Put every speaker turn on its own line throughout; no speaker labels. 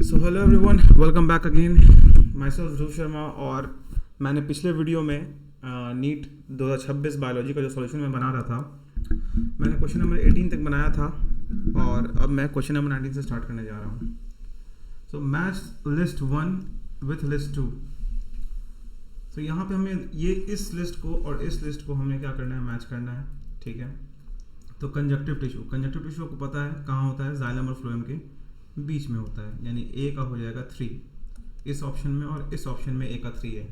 सो hello everyone, welcome back again. Myself Dhruv Sharma. और मैंने पिछले वीडियो में नीट 2026 बायोलॉजी का जो सॉल्यूशन मैं बना रहा था, मैंने क्वेश्चन नंबर 18 तक बनाया था और अब मैं क्वेश्चन नंबर 19 से स्टार्ट करने जा रहा हूँ। So match list 1 with list 2। सो यहाँ पे हमें ये इस लिस्ट को और इस लिस्ट को हमें क्या करना है, मैच करना है। ठीक है, तो कंजक्टिव टिश्यू आपको पता है कहाँ होता है, जाइलम और फ्लोएम के बीच में होता है, यानी ए का हो जाएगा 3 इस ऑप्शन में और इस ऑप्शन में ए का 3 है।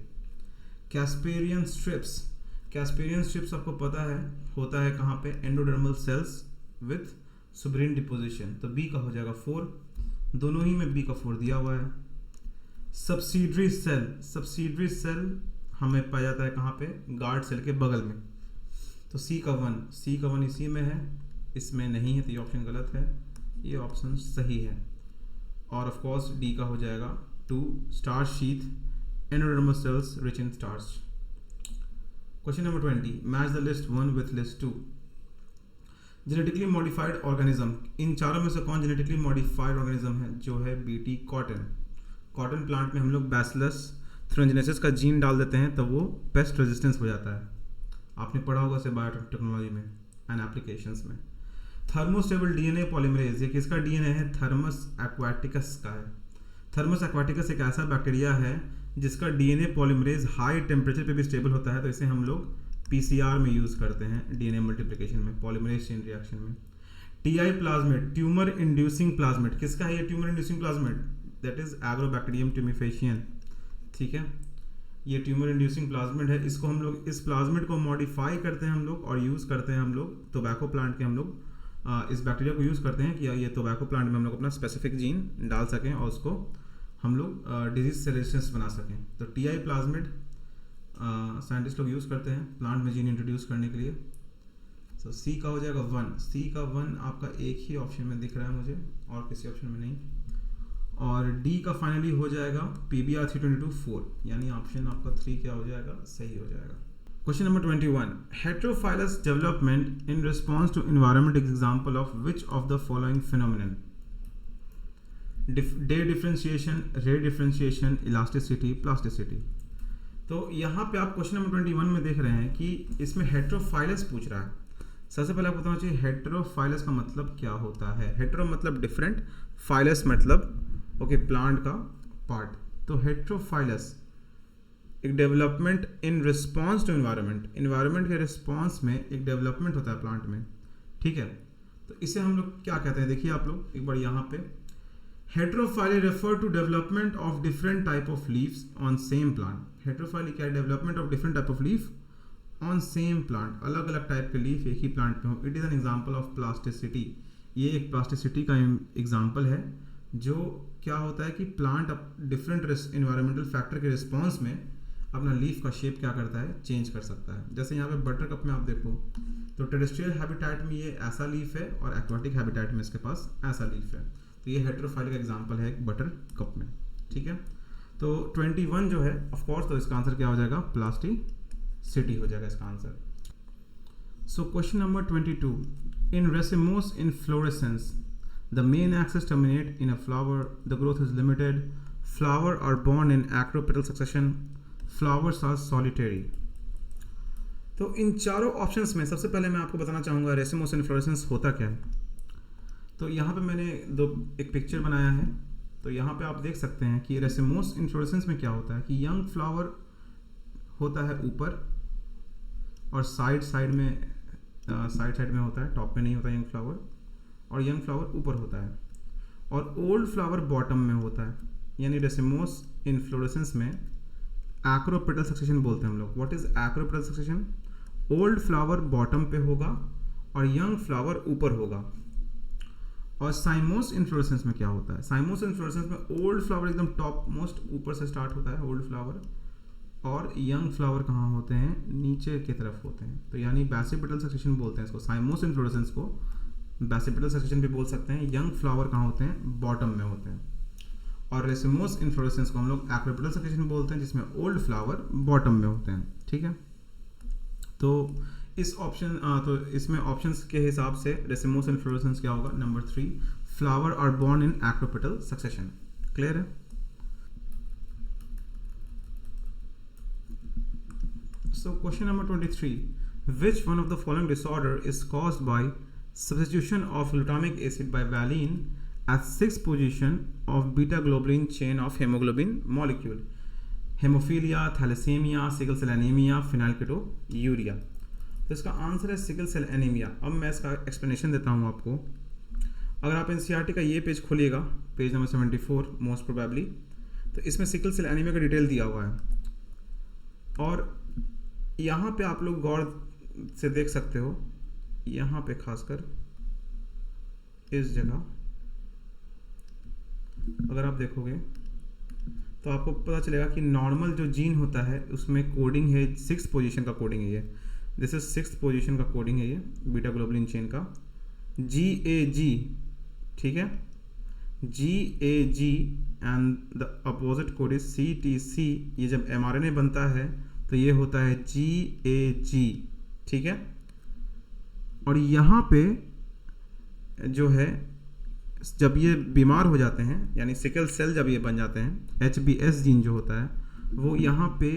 कैस्पेरियन स्ट्रिप्स आपको पता है होता है कहाँ पे, एंडोडर्मल सेल्स विथ सुब्रीन डिपोजिशन, तो बी का हो जाएगा 4, दोनों ही में बी का 4 दिया हुआ है। सब्सिडरी सेल हमें पाया जाता है कहाँ पे, गार्ड सेल के बगल में, तो सी का 1 इसी में है, इसमें नहीं है, तो ये ऑप्शन गलत है, ये ऑप्शन सही है। और ऑफ कोर्स डी का हो जाएगा 2, starch sheath, endodermal cells rich in starch. Question number 20, match the list 1 with list 2। Genetically modified organism, इन चारों में से कौन जेनेटिकली मॉडिफाइड ऑर्गेनिज्म है, जो है बीटी कॉटन प्लांट में हम लोग बैसिलस थ्रिंजिनेसिस का जीन डाल देते हैं तो वो पेस्ट रेजिस्टेंस हो जाता है। आपने पढ़ा होगा इसे बायोटेक्नोलॉजी में एंड एप्लीकेशंस में। थर्मोस्टेबल डीएनए पॉलीमरेज, ये किसका डीएनए है, थर्मस एक्वाटिकस का है। थर्मस एक्वाटिकस एक ऐसा बैक्टीरिया है जिसका डीएनए पॉलीमरेज हाई टेम्परेचर पे भी स्टेबल होता है, तो इसे हम लोग पीसीआर में यूज़ करते हैं, डीएनए मल्टीप्लिकेशन में, पॉलीमरेज चेन रिएक्शन में। TI plasmid, tumour inducing plasmid, किसका है ये tumour inducing plasmid, that is agrobacterium tumefaciens. ठीक है, ये ट्यूमर इंड्यूसिंग प्लाज्मेट है, इसको हम लोग, इस प्लाज्मेट को मॉडिफाई करते हैं हम लोग और यूज़ करते हैं हम लोग टोबैको प्लांट के, हम लोग इस बैक्टीरिया को यूज़ करते हैं कि ये टोबैको प्लांट में हम लोग अपना स्पेसिफिक जीन डाल सकें और उसको हम लोग डिजीज से रेजिस्टेंस बना सकें। तो टीआई प्लाज्मेट साइंटिस्ट लोग यूज़ करते हैं प्लांट में जीन इंट्रोड्यूस करने के लिए। तो सी का हो जाएगा 1, सी का 1 आपका एक ही ऑप्शन में दिख रहा है मुझे और किसी ऑप्शन में नहीं। और डी का फाइनली हो जाएगा PBr 322 4, यानी ऑप्शन आपका 3 क्या हो जाएगा, सही हो जाएगा। Question number 21. Heterophilous development in response to environment is example of which of the following phenomenon? Day differentiation, ray differentiation, elasticity, plasticity. तो यहाँ पे आप क्वेश्चन नंबर 21 में देख रहे हैं कि इसमें हेट्रोफाइलस पूछ रहा है। सबसे पहले आपको बताना चाहिए हेट्रोफाइलस का मतलब क्या होता है। हेट्रो मतलब डिफरेंट, फाइलस मतलब ओके प्लांट का पार्ट। तो हेट्रोफाइलस एक development in response to environment के रिस्पॉन्स में एक डेवलपमेंट होता है प्लांट में। ठीक है, तो इसे हम लोग क्या कहते हैं, देखिए आप लोग एक बार यहाँ पे, heterophylly refer to development of different type of leaves on same plant. Heterophylly क्या है, development of different type of leaf on same plant, अलग अलग टाइप के लीफ एक ही प्लांट में हो। It is an example of plasticity, ये एक प्लास्टिसिटी का एग्जाम्पल है, जो क्या होता है कि प्लांट डिफरेंट इन्वायरमेंटल फैक्टर के रिस्पॉन्स में अपना लीफ का शेप क्या करता है, चेंज कर सकता है। जैसे यहाँ पे बटर कप में आप देखो तो टेरेस्ट्रियल हैबिटेट में ये ऐसा लीफ है और एक्वाटिक हैबिटेट में इसके पास ऐसा लीफ है, तो ये हेट्रोफाइल का एग्जांपल है एक बटर कप में। ठीक है, तो 21 जो है ऑफ कोर्स, तो इसका आंसर क्या हो जाएगा, प्लास्टिसिटी हो जाएगा इसका answer. So question number 22, in racemose inflorescence the main axis terminate in a flower, the growth is limited, flower are borne in acropetal succession, flowers are solitary. तो इन चारों ऑप्शंस में सबसे पहले मैं आपको बताना चाहूँगा रेसिमोस इनफ्लोरेसेंस होता क्या है। तो यहाँ पे मैंने एक पिक्चर बनाया है, तो यहाँ पे आप देख सकते हैं कि रेसिमोस इनफ्लोरेसेंस में क्या होता है कि यंग फ्लावर होता है ऊपर और साइड में होता है, टॉप में नहीं होता यंग फ्लावर, और यंग फ्लावर ऊपर होता है, और ओल्ड फ्लावर बॉटम में होता है, यानी रेसिमोस इनफ्लोरेसेंस में एक्रोपेटल सक्सेशन बोलते हैं हम लोग। What is acropetal succession, old flower bottom पे होगा और यंग फ्लावर ऊपर होगा। और साइमोस इन्फ्लोरेसेंस में क्या होता है, साइमोस इन्फ्लोरेसेंस में ओल्ड फ्लावर एकदम टॉप मोस्ट ऊपर से स्टार्ट होता है ओल्ड फ्लावर, और यंग फ्लावर कहाँ होते हैं, नीचे की तरफ होते हैं, तो यानी बैसिपेटल सक्सेशन बोलते हैं इसको। साइमोस इन्फ्लोरेसेंस को बैसिपेटल सक्सेशन भी बोल सकते हैं। यंग फ्लावर कहाँ होते हैं, बॉटम में होते हैं। और रेसिमोस इन्फ्लोरेसेंस को हम लोग एक्रोपेटल सक्सेशन बोलते हैं, जिसमें ओल्ड फ्लावर बॉटम में होते हैं। ठीक है, तो इस ऑप्शन तो इसमें ऑप्शंस के हिसाब से रेसिमोस इन्फ्लोरेसेंस क्या होगा, number 3, flower are borne in acropetal succession. Clear है? So question number 23, which one of the following disorder is caused by substitution of glutamic acid by valine at 6th position of beta globulin chain of hemoglobin molecule? Haemophilia, thalassaemia, sickle cell anaemia, phenylketonuria. तो इसका answer है sickle cell anaemia. अब मैं इसका explanation देता हूँ आपको। अगर आप एनसीईआरटी का ये पेज खोलिएगा, पेज नंबर 74 मोस्ट प्रोबेबली, तो इसमें सिकल सेल एनीमिया का डिटेल दिया हुआ है। और यहाँ पे आप लोग गौर से देख सकते हो, यहाँ पे खासकर इस जगह अगर आप देखोगे तो आपको पता चलेगा कि नॉर्मल जो जीन होता है उसमें कोडिंग है 6th पोजीशन का कोडिंग है ये। दिस इज 6th पोजीशन का कोडिंग है ये बीटा ग्लोबुलिन चेन का GAG, ठीक है, GAG and the opposite code is CTC। ये जब mRNA बनता है तो ये होता है GAG, ठीक है। और यहाँ पे जो है जब ये बीमार हो जाते हैं, यानी सिकल सेल जब ये बन जाते हैं, HBS जीन जो होता है वो यहाँ पे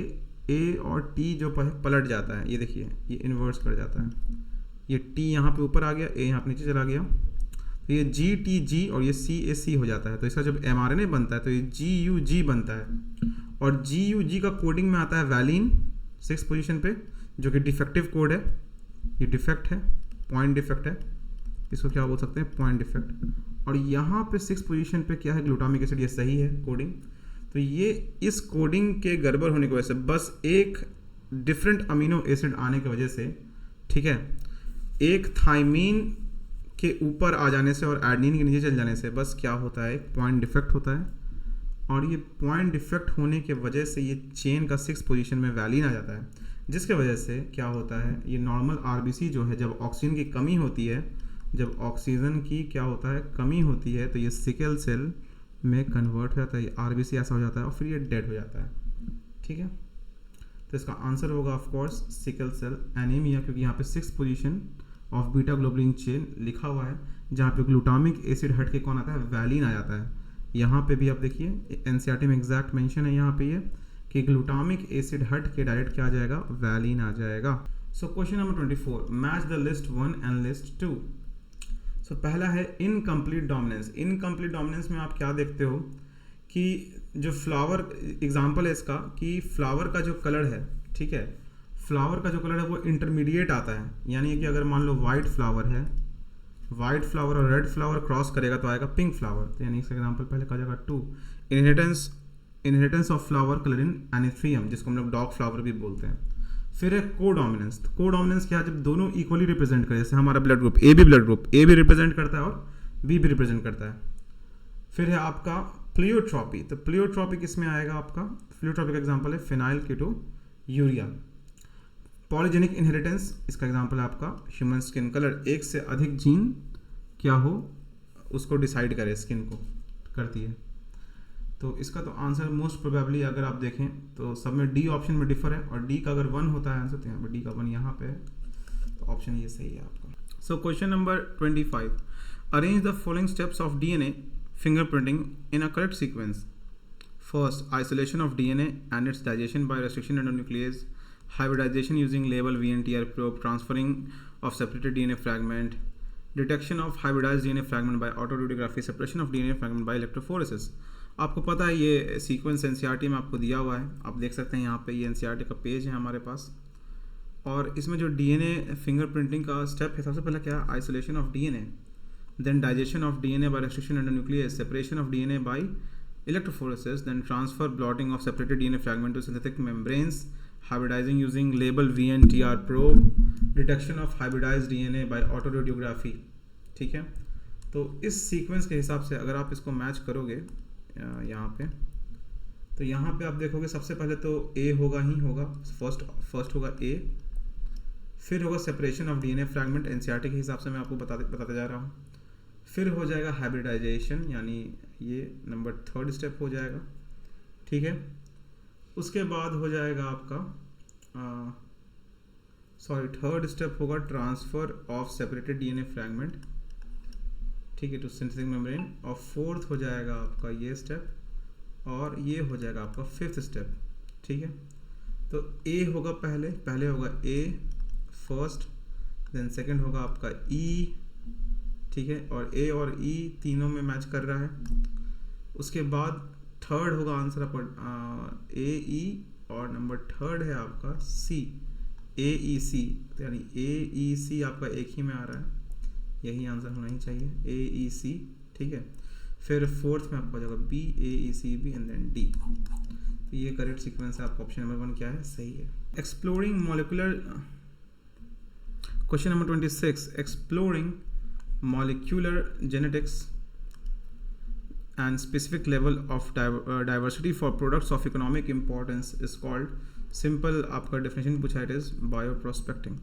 A और T जो पलट जाता है, ये देखिए ये इन्वर्स कर जाता है। ये T यहाँ पे ऊपर आ गया, A यहाँ पे नीचे चला गया, तो ये GTG और ये CAC हो जाता है। तो इसका जब mRNA बनता है तो ये GUG बनता है। और GUG का कोडिंग में आता है वैलिन 6th पोजीशन पे, जो कि डिफेक्टिव कोड है। ये डिफेक्ट है, पॉइंट डिफेक्ट है, इसको क्या बोल सकते हैं, पॉइंट डिफेक्ट। और यहाँ पे 6th पोजीशन पे क्या है, ग्लूटामिक एसिड, ये सही है कोडिंग। तो ये इस कोडिंग के गड़बड़ होने की वजह से, बस एक डिफरेंट अमीनो एसिड आने की वजह से, ठीक है, एक थाइमीन के ऊपर आ जाने से और एडेनिन के नीचे चल जाने से बस क्या होता है, एक पॉइंट डिफेक्ट होता है। और ये पॉइंट डिफेक्ट होने के वजह से ये चेन का 6th पोजीशन में वैलिन आ जाता है, जिसके वजह से क्या होता है, ये नॉर्मल आरबीसी जो है, जब ऑक्सीजन की कमी होती है, जब ऑक्सीजन की क्या होता है, कमी होती है, तो ये सिकल सेल में कन्वर्ट हो जाता है, ये आरबीसी ऐसा हो जाता है और फिर ये डेड हो जाता है, ठीक है। तो इसका आंसर होगा of course sickle cell anaemia, क्योंकि यहाँ पे 6th position of beta globulin chain लिखा हुआ है, जहाँ पे ग्लूटामिक एसिड हट के कौन आता है, वैलिन आ जाता है। यहाँ पे भी आप देखिए एनसीईआरटी में एग्जैक्ट मेंशन है यहाँ पे ये कि ग्लूटामिक एसिड हट के डायरेक्ट क्या आ जाएगा, वैलिन आ जाएगा। सो question number 24, match the list 1 and list 2। सो पहला है इनकम्प्लीट डोमिनेंस। इनकम्प्लीट डोमिनेंस में आप क्या देखते हो कि जो फ्लावर एग्जांपल है इसका, कि फ्लावर का जो कलर है, ठीक है, फ्लावर का जो कलर है वो इंटरमीडिएट आता है। यानी कि अगर मान लो वाइट फ्लावर है, वाइट फ्लावर और रेड फ्लावर क्रॉस करेगा तो आएगा पिंक फ्लावर। तो यानी इसका एग्जांपल पहले कहा जाएगा 2। Inheritance of flower colour in antirrhinum, जिसको हम लोग डॉग फ्लावर भी बोलते हैं। फिर है कोडोमिनेंस। कोडोमिनेंस क्या है, जब दोनों इक्वली रिप्रेजेंट करें, जैसे हमारा ब्लड ग्रुप ए भी रिप्रेजेंट करता है और बी भी रिप्रेजेंट करता है। फिर है आपका प्लियोट्रॉपी। तो प्लियोट्रॉपी किस में आएगा आपका, प्लियोट्रॉपी का एग्जांपल है फिनाइलकेटोयूरिया। पॉलीजेनिक इनहेरिटेंस, इसका एग्जांपल है आपका ह्यूमन स्किन कलर। एक से अधिक जीन क्या हो उसको डिसाइड करे, स्किन को करती है। तो इसका तो आंसर मोस्ट प्रोबेबली अगर आप देखें तो सब में डी ऑप्शन में डिफर है, और डी का अगर 1 होता है आंसर, तो यहाँ पर डी का 1 यहाँ पे है, तो ऑप्शन ये सही है आपका। सो question number 25, arrange the following steps of DNA fingerprinting in a correct sequence. First, isolation of DNA and its digestion by restriction endonuclease, hybridization using label VNTR probe, transferring of separated DNA fragment, detection of hybridized DNA fragment by autoradiography, separation of DNA fragment by electrophoresis. आपको पता है ये sequence NCERT में आपको दिया हुआ है, आप देख सकते हैं यहाँ पे, ये एनसीईआरटी का पेज है हमारे पास। और इसमें जो DNA फिंगरप्रिंटिंग का स्टेप है, सबसे पहले क्या है, isolation of DNA, then digestion of DNA by restriction endonuclease, separation of DNA by electrophoresis, then transfer blotting of separated DNA fragment to synthetic membranes, hybridizing using label VNTR probe, detection of hybridized DNA by autoradiography। ठीक है, तो इस sequence के हिसाब से अगर आप इसको मैच करोगे यहाँ पे, तो यहाँ पे आप देखोगे सबसे पहले तो A होगा ही होगा, फर्स्ट होगा A, फिर होगा separation of DNA fragment, NCERT के हिसाब से मैं आपको बताते जा रहा हूँ। फिर हो जाएगा हाइब्रिडाइजेशन, यानी ये नंबर 3rd स्टेप हो जाएगा, ठीक है। उसके बाद हो जाएगा आपका 3rd स्टेप होगा transfer of separated DNA fragment, ठीक है, टू सिंथेटिक मेम्ब्रेन। और 4th हो जाएगा आपका ये स्टेप, और ये हो जाएगा आपका फिफ्थ स्टेप, ठीक है। तो ए होगा पहले होगा ए फर्स्ट, देन सेकंड होगा आपका ई, ठीक है, और ए और ई तीनों में मैच कर रहा है। उसके बाद थर्ड होगा आंसर आपका ए ई, और नंबर थर्ड है आपका सी, ए ई सी, यानी ए ई सी आपका एक ही में आ रहा है, यही आंसर होना ही चाहिए, ए ई सी, ठीक है। फिर फोर्थ में आपका हो जाएगा B, A E C B and then D. तो ये करेक्ट सीक्वेंस है आपका, ऑप्शन नंबर 1 क्या है, सही है। Exploring molecular, question number 26, exploring molecular genetics and specific level of diversity for products of economic importance is called, simple आपका definition पूछा, it is bioprospecting।